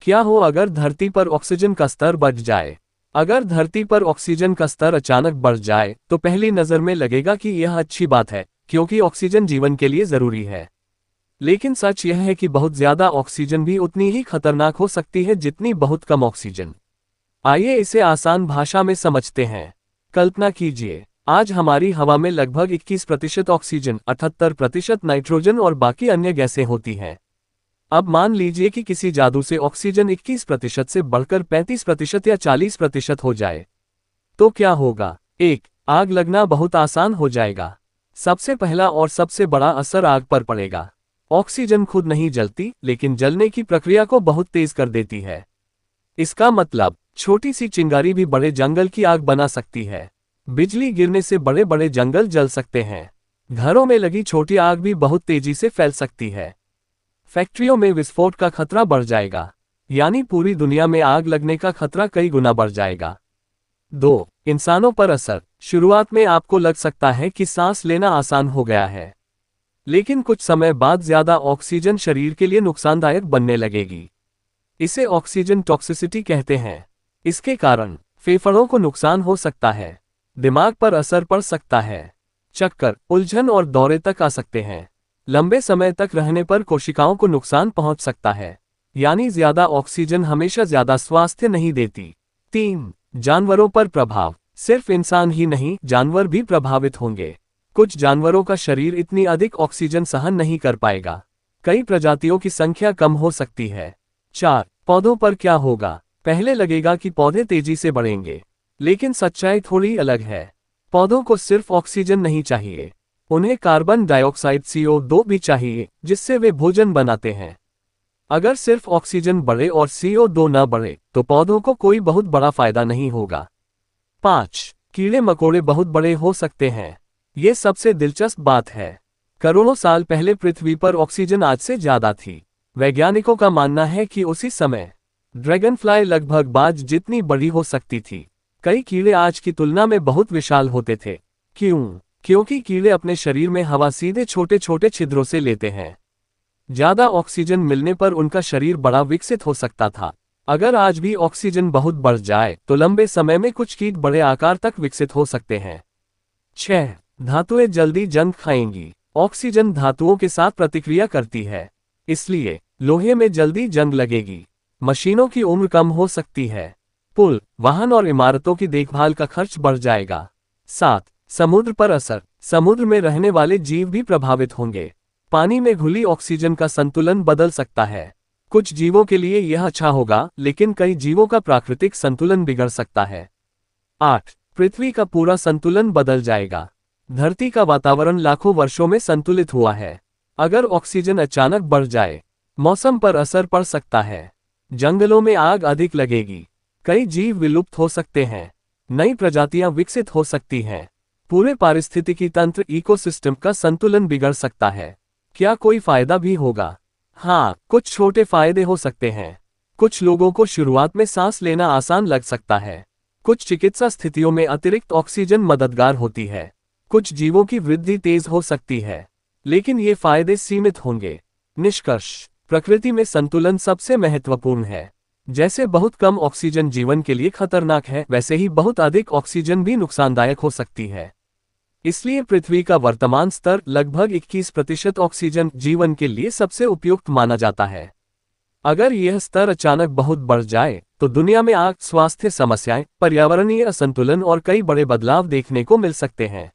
क्या हो अगर धरती पर ऑक्सीजन का स्तर बढ़ जाए? अगर धरती पर ऑक्सीजन का स्तर अचानक बढ़ जाए तो पहली नज़र में लगेगा कि यह अच्छी बात है, क्योंकि ऑक्सीजन जीवन के लिए ज़रूरी है। लेकिन सच यह है कि बहुत ज़्यादा ऑक्सीजन भी उतनी ही खतरनाक हो सकती है जितनी बहुत कम ऑक्सीजन। आइए इसे आसान भाषा में समझते हैं। कल्पना कीजिए, आज हमारी हवा में लगभग 21% ऑक्सीजन, 78% नाइट्रोजन और बाकी अन्य गैसें होती हैं। अब मान लीजिए कि किसी जादू से ऑक्सीजन 21% से बढ़कर 35% या 40% हो जाए, तो क्या होगा? 1. आग लगना बहुत आसान हो जाएगा। सबसे पहला और सबसे बड़ा असर आग पर पड़ेगा। ऑक्सीजन खुद नहीं जलती, लेकिन जलने की प्रक्रिया को बहुत तेज कर देती है। इसका मतलब छोटी सी चिंगारी भी बड़े जंगल की आग बना सकती है। बिजली गिरने से बड़े बड़े जंगल जल सकते हैं। घरों में लगी छोटी आग भी बहुत तेजी से फैल सकती है। फैक्ट्रियों में विस्फोट का खतरा बढ़ जाएगा, यानी पूरी दुनिया में आग लगने का खतरा कई गुना बढ़ जाएगा। 2. इंसानों पर असर। शुरुआत में आपको लग सकता है कि सांस लेना आसान हो गया है, लेकिन कुछ समय बाद ज्यादा ऑक्सीजन शरीर के लिए नुकसानदायक बनने लगेगी। इसे ऑक्सीजन टॉक्सिसिटी कहते हैं। इसके कारण फेफड़ों को नुकसान हो सकता है, दिमाग पर असर पड़ सकता है, चक्कर, उलझन और दौरे तक आ सकते हैं। लंबे समय तक रहने पर कोशिकाओं को नुकसान पहुंच सकता है, यानी ज्यादा ऑक्सीजन हमेशा ज्यादा स्वास्थ्य नहीं देती। 3. जानवरों पर प्रभाव। सिर्फ इंसान ही नहीं, जानवर भी प्रभावित होंगे। कुछ जानवरों का शरीर इतनी अधिक ऑक्सीजन सहन नहीं कर पाएगा। कई प्रजातियों की संख्या कम हो सकती है। 4. पौधों पर क्या होगा? पहले लगेगा कि पौधे तेजी से बढ़ेंगे, लेकिन सच्चाई थोड़ी अलग है। पौधों को सिर्फ ऑक्सीजन नहीं चाहिए, उन्हें कार्बन डाइऑक्साइड CO2 भी चाहिए, जिससे वे भोजन बनाते हैं। अगर सिर्फ ऑक्सीजन बढ़े और CO2 न बढ़े तो पौधों को कोई बहुत बड़ा फायदा नहीं होगा। 5. कीड़े मकोड़े बहुत बड़े हो सकते हैं। ये सबसे दिलचस्प बात है। करोड़ों साल पहले पृथ्वी पर ऑक्सीजन आज से ज्यादा थी। वैज्ञानिकों का मानना है कि उसी समय ड्रैगन फ्लाई लगभग बाज जितनी बड़ी हो सकती थी। कई कीड़े आज की तुलना में बहुत विशाल होते थे। क्यों? क्योंकि कीड़े अपने शरीर में हवा सीधे छोटे छोटे छिद्रों से लेते हैं। ज्यादा ऑक्सीजन मिलने पर उनका शरीर बड़ा विकसित हो सकता था। अगर आज भी ऑक्सीजन बहुत बढ़ जाए तो लंबे समय में कुछ कीट बड़े आकार तक विकसित हो सकते हैं। 6. धातुएं जल्दी जंग खाएंगी। ऑक्सीजन धातुओं के साथ प्रतिक्रिया करती है, इसलिए लोहे में जल्दी जंग लगेगी। मशीनों की उम्र कम हो सकती है। पुल, वाहन और इमारतों की देखभाल का खर्च बढ़ जाएगा। 7. समुद्र पर असर। समुद्र में रहने वाले जीव भी प्रभावित होंगे। पानी में घुली ऑक्सीजन का संतुलन बदल सकता है। कुछ जीवों के लिए यह अच्छा होगा, लेकिन कई जीवों का प्राकृतिक संतुलन बिगड़ सकता है। 8. पृथ्वी का पूरा संतुलन बदल जाएगा। धरती का वातावरण लाखों वर्षों में संतुलित हुआ है। अगर ऑक्सीजन अचानक बढ़ जाए, मौसम पर असर पड़ सकता है। जंगलों में आग अधिक लगेगी, कई जीव विलुप्त हो सकते हैं, नई प्रजातियां विकसित हो सकती हैं। पूरे पारिस्थितिकी तंत्र इकोसिस्टम का संतुलन बिगड़ सकता है। क्या कोई फायदा भी होगा? हाँ, कुछ छोटे फायदे हो सकते हैं। कुछ लोगों को शुरुआत में सांस लेना आसान लग सकता है। कुछ चिकित्सा स्थितियों में अतिरिक्त ऑक्सीजन मददगार होती है। कुछ जीवों की वृद्धि तेज हो सकती है, लेकिन ये फायदे सीमित होंगे। निष्कर्ष, प्रकृति में संतुलन सबसे महत्वपूर्ण है। जैसे बहुत कम ऑक्सीजन जीवन के लिए खतरनाक है, वैसे ही बहुत अधिक ऑक्सीजन भी नुकसानदायक हो सकती है। इसलिए पृथ्वी का वर्तमान स्तर लगभग 21% ऑक्सीजन जीवन के लिए सबसे उपयुक्त माना जाता है। अगर यह स्तर अचानक बहुत बढ़ जाए तो दुनिया में आग, स्वास्थ्य समस्याएं, पर्यावरणीय असंतुलन और कई बड़े बदलाव देखने को मिल सकते हैं।